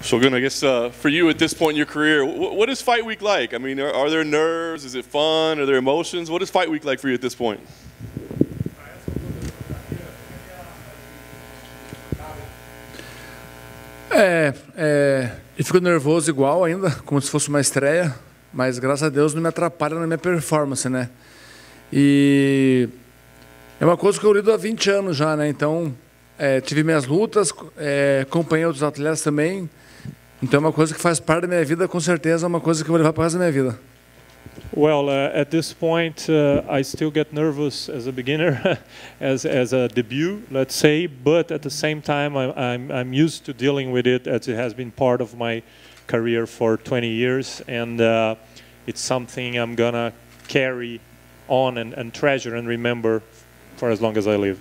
Shogun, I guess for you at this point in your career, what is fight week like? I mean, are there nerves? Is it fun? Are there emotions? What is fight week like for you at this point? Eu fico nervoso igual ainda, como se fosse uma estreia, mas graças a Deus não me atrapalha na minha performance, né? E é uma coisa que eu lido há 20 anos já, né? Então, tive minhas lutas, acompanhei outros atletas também. Então é uma coisa que faz parte da minha vida, com certeza, é uma coisa que eu vou levar para o resto da minha vida. Well, at this point, I still get nervous as a beginner, as a debut, let's say. But at the same time, I'm used to dealing with it, as it has been part of my career for 20 years, and it's something I'm gonna carry on and treasure and remember for as long as I live.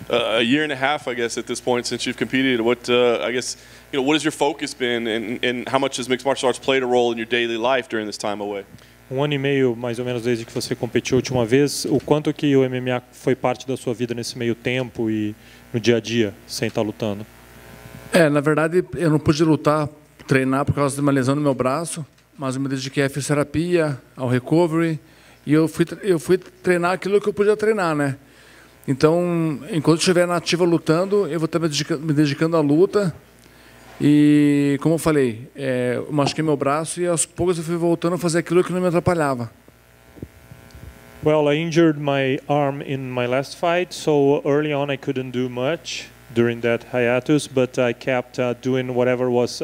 A year and a half, I guess, at this point since you've competed. What I guess, what has your focus been, and how much has mixed martial arts played a role in your daily life during this time away? Ano e meio, mais ou menos, desde que você competiu a última vez, o quanto que o MMA foi parte da sua vida nesse meio tempo e no dia a dia, sem estar lutando? Na verdade, eu não pude lutar, treinar por causa de uma lesão no meu braço, mas eu me dediquei à fisioterapia, ao recovery, e eu fui treinar aquilo que eu podia treinar, né? Então, enquanto estiver na ativa lutando, eu vou estar me dedicando à luta. E, como eu falei, eu machuquei meu braço e aos poucos eu fui voltando a fazer aquilo que não me atrapalhava. Well, I injured my arm in my last fight, so early on I couldn't do much during that hiatus, but I kept doing whatever was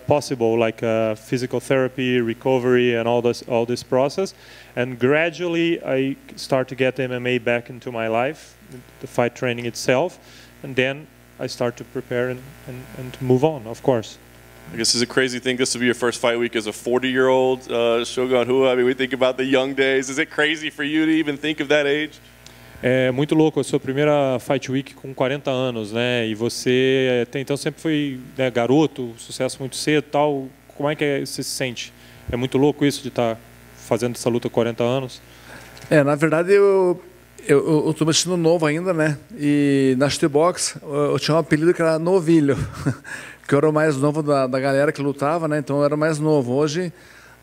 possible, like physical therapy, recovery, and all this process. And gradually I start to get MMA back into my life, the fight training itself, and then I start to prepare and to move on, of course. I guess it's a crazy thing. This will be your first fight week as a 40-year-old Shogun Rua. I mean, we think about the young days. Is it crazy for you to even think of that age? É muito louco, a sua primeira Fight Week com 40 anos, né? E você até então sempre foi, né, garoto, sucesso muito cedo, tal. Como é que você se sente? É muito louco isso de estar fazendo essa luta com 40 anos? Na verdade eu estou me sentindo novo ainda, né? E na shootbox eu tinha um apelido que era novilho, que eu era o mais novo da galera que lutava, né? Então eu era o mais novo. Hoje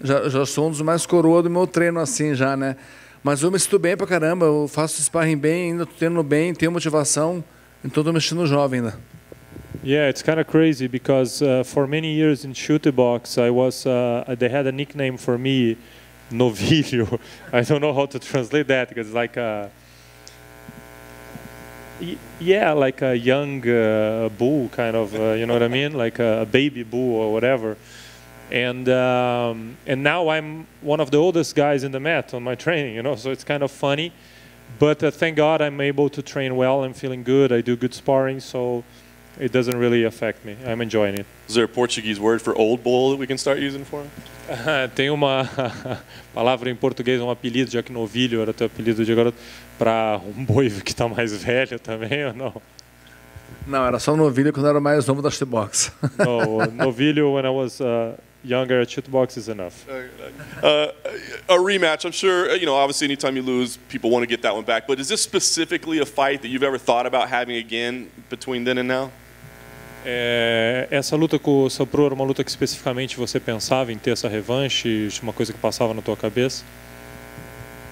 já sou um dos mais coroa do meu treino assim já, né? Mas eu me sinto bem pra caramba, eu faço sparring bem, ainda tô treinando bem, tenho motivação, então estou me sentindo jovem ainda. Yeah, it's kind of crazy because for many years in shootbox I was they had a nickname for me, novilho. I don't know how to translate that because it's like a like a young bull kind of, you know what I mean, like a baby bull or whatever. And now I'm one of the oldest guys in the mat on my training, you know, so it's kind of funny. But thank God I'm able to train well. I'm feeling good. I do good sparring, so it doesn't really affect me. I'm enjoying it. Is there a Portuguese word for old bull that we can start using for him? Tem uma palavra em português, um apelido, já que novilho era teu apelido de garoto, para um boi que está mais velho também, ou não? Não, era só novilho quando eu era mais novo da shootbox. No, novilho when I was younger at shootbox is enough. A rematch, I'm sure, obviously anytime you lose, people want to get that one back. But is this specifically a fight that you've ever thought about having again between then and now? Essa luta com o Sapro era uma luta que especificamente você pensava em ter essa revanche, uma coisa que passava na tua cabeça?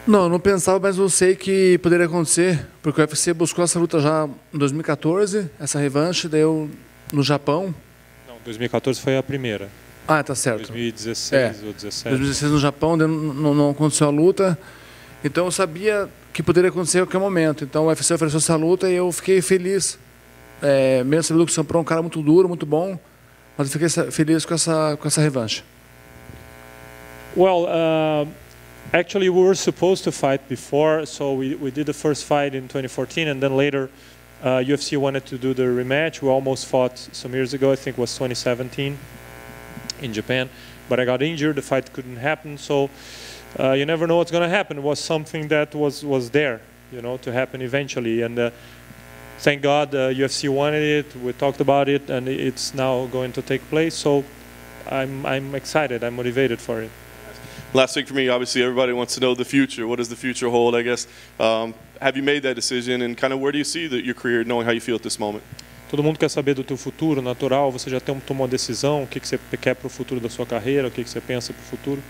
Não, não pensava, mas eu sei que poderia acontecer, porque o UFC buscou essa luta já em 2014, essa revanche, daí eu no Japão. Não, 2014 foi a primeira. Ah, tá certo. 2016 ou 2017. 2016 no Japão, não aconteceu a luta. Então eu sabia que poderia acontecer a qualquer momento. Então o UFC ofereceu essa luta e eu fiquei feliz. Mesmo sabendo que o Sampron é um cara muito duro, muito bom, mas eu fiquei feliz com essa revanche. Well, actually we were supposed to fight before, so we did the first fight in 2014, and then later UFC wanted to do the rematch. We almost fought some years ago, I think it was 2017 in Japan, but I got injured, the fight couldn't happen, so you never know what's going to happen. It was something that was there, you know, to happen eventually, and thank God UFC wanted it, we talked about it, and it's now going to take place, so I'm excited, I'm motivated for it. Last thing for me, obviously everybody wants to know the future. What does the future hold, I guess? Have you made that decision, and kind of where do you see your career, knowing how you feel at this moment? Todo mundo quer saber do teu futuro natural. Você já tomou uma decisão? O que você quer para o futuro da sua carreira? O que você pensa para o futuro?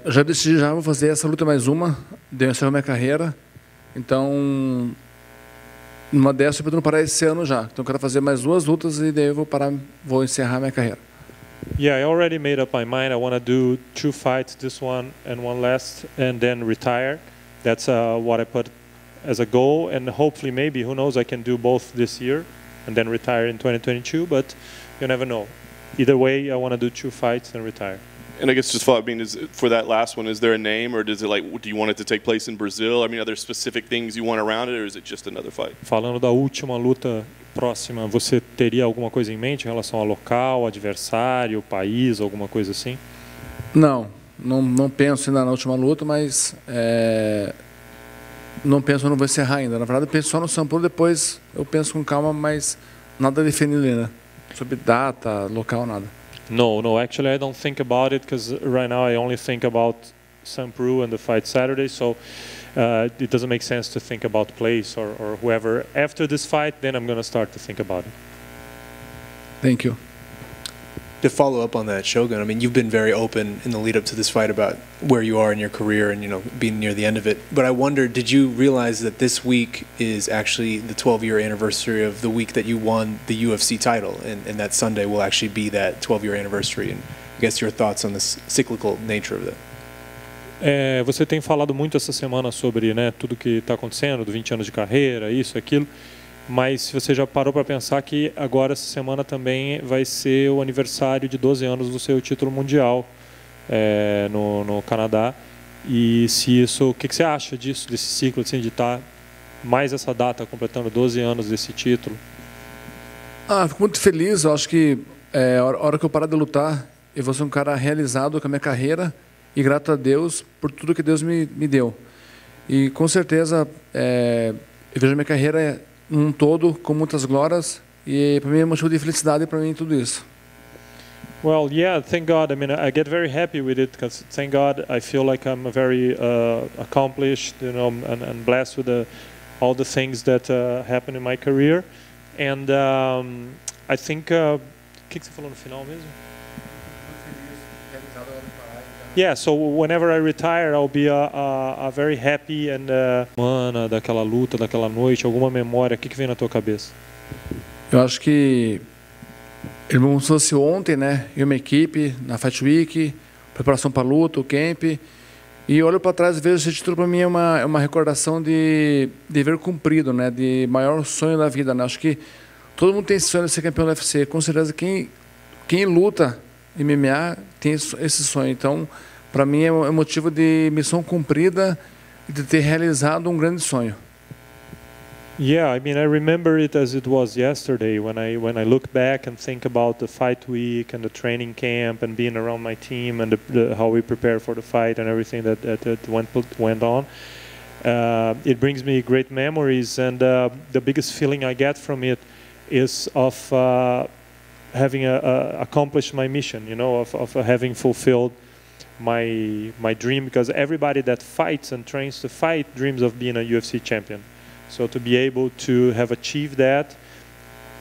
Já decidi, já vou fazer essa luta mais uma. Deu encerrar minha carreira. Então, numa dessas eu pretendo parar esse ano já. Então, eu quero fazer mais 2 lutas e daí eu vou encerrar minha carreira. Yeah, I already made up my mind. I want to do 2 fights, this one and one last, and then retire. That's what I put as a goal, and hopefully, maybe, who knows, I can do both this year and then retire in 2022, but you never know. Either way, I want to do 2 fights and retire. And I guess just follow, I mean, for that last one, is there a name, or does it do you want it to take place in Brazil? I mean, are there specific things you want around it, or is it just another fight? Falando da última luta próxima, você teria alguma coisa em mente em relação ao local, adversário, país, alguma coisa assim? Não penso ainda na última luta, mas não penso, eu não vou encerrar ainda. Na verdade, eu penso só no São Paulo, depois eu penso com calma, mas nada definido ainda. Sobre data, local, nada. No, actually I don't think about it, because right now I only think about Sampru and the fight Saturday, so it doesn't make sense to think about place or whoever. After this fight, then I'm going to start to think about it. Thank you. To follow up on that, Shogun, I mean, you've been very open in the lead up to this fight about where you are in your career and, being near the end of it. But I wonder, did you realize that this week is actually the 12-year anniversary of the week that you won the UFC title, and that Sunday will actually be that 12-year anniversary? And I guess your thoughts on the cyclical nature of that. Você tem falado muito essa semana sobre, tudo que está acontecendo, do 20 anos de carreira, isso, aquilo. Mas você já parou para pensar que agora essa semana também vai ser o aniversário de 12 anos do seu título mundial no Canadá? E se isso, o que você acha disso, desse ciclo, assim, de estar mais essa data, completando 12 anos desse título? Fico muito feliz. Eu acho que a hora que eu parar de lutar, eu vou ser um cara realizado com a minha carreira e grato a Deus por tudo que Deus me deu. E com certeza eu vejo a minha carreira um todo com muitas glórias, e para mim é um motivo de felicidade, para mim tudo isso. Well, yeah, thank God. I mean, I get very happy with it, because thank God I feel like I'm very accomplished, and blessed with all the things that happened in my career. And I think, o que você falou no final mesmo? Yeah, so whenever I retire, I'll be a very happy and daquela luta, daquela noite, alguma memória, o que vem na tua cabeça? Eu acho que ele como se fosse ontem, eu e minha equipe na Fight Week, preparação para a luta, o camp, e olho para trás e vejo esse título, para mim é uma recordação de dever cumprido, de maior sonho da vida, Acho que todo mundo tem esse sonho de ser campeão do UFC. Com certeza quem luta MMA tem esse sonho. Então, para mim é motivo de missão cumprida e de ter realizado um grande sonho. Yeah, I mean, I remember it as it was yesterday when I look back and think about the fight week and the training camp and being around my team and how we prepare for the fight and everything that went on. It brings me great memories, and the biggest feeling I get from it is of having accomplished my mission, of having fulfilled my dream, because everybody that fights and trains to fight dreams of being a UFC champion. So to be able to have achieved that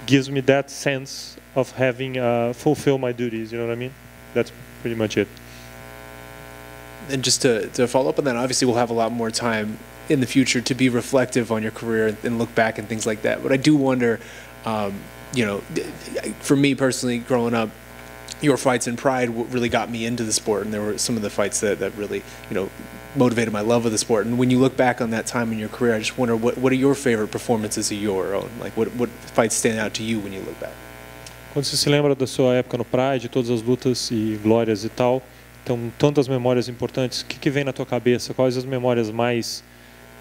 gives me that sense of having fulfilled my duties, you know what I mean? That's pretty much it. And just to follow up on that, obviously we'll have a lot more time in the future to be reflective on your career and look back and things like that. But I do wonder, for me personally, growing up, your fights in Pride really got me into the sport, and there were some of the fights that really, motivated my love of the sport. And when you look back on that time in your career, I just wonder what are your favorite performances of your own? Like what fights stand out to you when you look back? Quando você se lembra da sua época no Pride, todas as lutas e glórias e tal, então tantas memórias importantes, o que vem na tua cabeça? Quais as memórias mais,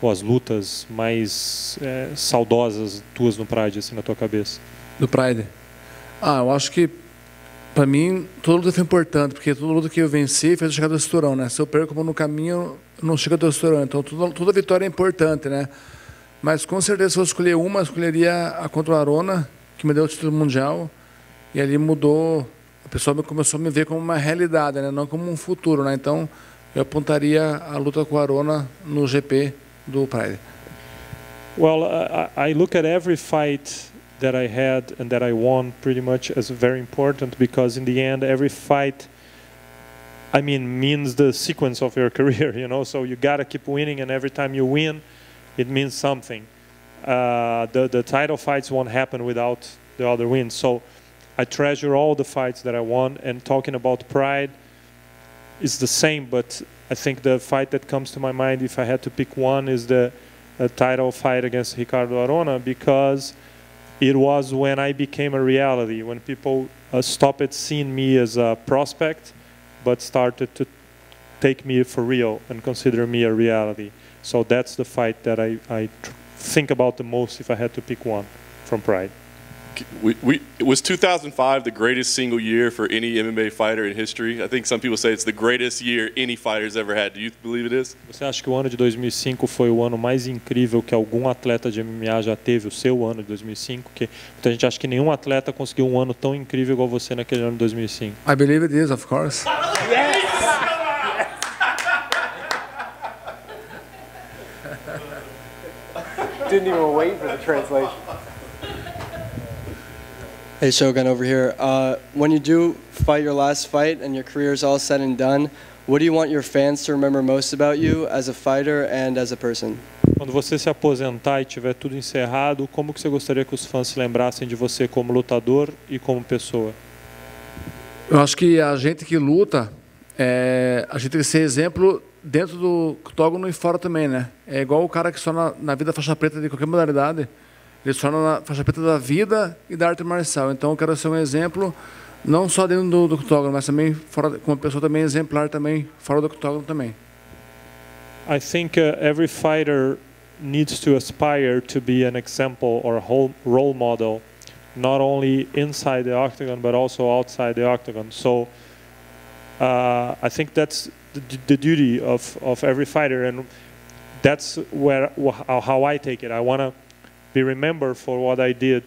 ou as lutas mais saudosas tuas no Pride, assim, na tua cabeça? Do Pride? Eu acho que para mim toda luta foi importante, porque toda luta que eu venci fez eu chegar do cinturão, Se eu perco no caminho, não chego do cinturão. Então toda vitória é importante, Mas com certeza, se eu escolher uma, eu escolheria a contra o Arona, que me deu o título mundial, e ali mudou. O pessoal começou a me ver como uma realidade, não como um futuro, Então eu apontaria a luta com o Arona no GP do Pride. Well, I look at every fight that I had and that I won pretty much as very important, because in the end, every fight, I mean, means the sequence of your career, you know, so you gotta keep winning, and every time you win, it means something. The title fights won't happen without the other wins, so I treasure all the fights that I won. And talking about pride is the same, but I think the fight that comes to my mind, if I had to pick one, is the title fight against Ricardo Arona, because it was when I became a reality, when people stopped seeing me as a prospect, but started to take me for real and consider me a reality. So that's the fight that I think about the most if I had to pick one from Pride. It was 2005 the greatest single year for any MMA fighter in history? I think some people say it's the greatest year any fighter's ever had. Do you believe it is? Você acha que o ano de 2005 foi o ano mais incrível que algum atleta de MMA já teve, o seu ano de 2005? Que muita gente acha que nenhum atleta conseguiu um ano tão incrível igual você naquele ano de 2005. I believe it is, of course. Didn't even wait for the translation. Hey, Shogun over here. When you do fight your last fight and your career is all said and done, what do you want your fans to remember most about you as a fighter and as a person? Quando você se aposentar e tiver tudo encerrado, como que você gostaria que os fãs se lembrassem de você como lutador e como pessoa? Eu acho que a gente que luta, a gente tem que ser exemplo dentro do octógono e fora também, né? É igual o cara que só na vida faixa preta de qualquer modalidade, ele só na faixa preta da vida e da arte marcial. Então eu quero ser um exemplo, não só dentro do octógono, mas também fora, como pessoa também exemplar também fora do octógono também. I think every fighter needs to aspire to be an example or a role model, not only inside the octagon but also outside the octagon. So I think that's the duty of every fighter, and that's how I take it. I want to be remembered for what I did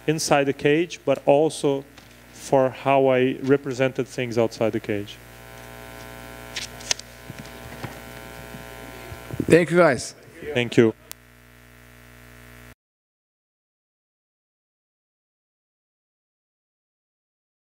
inside the cage, but also for how I represented things outside the cage. Thank you, guys. Thank you.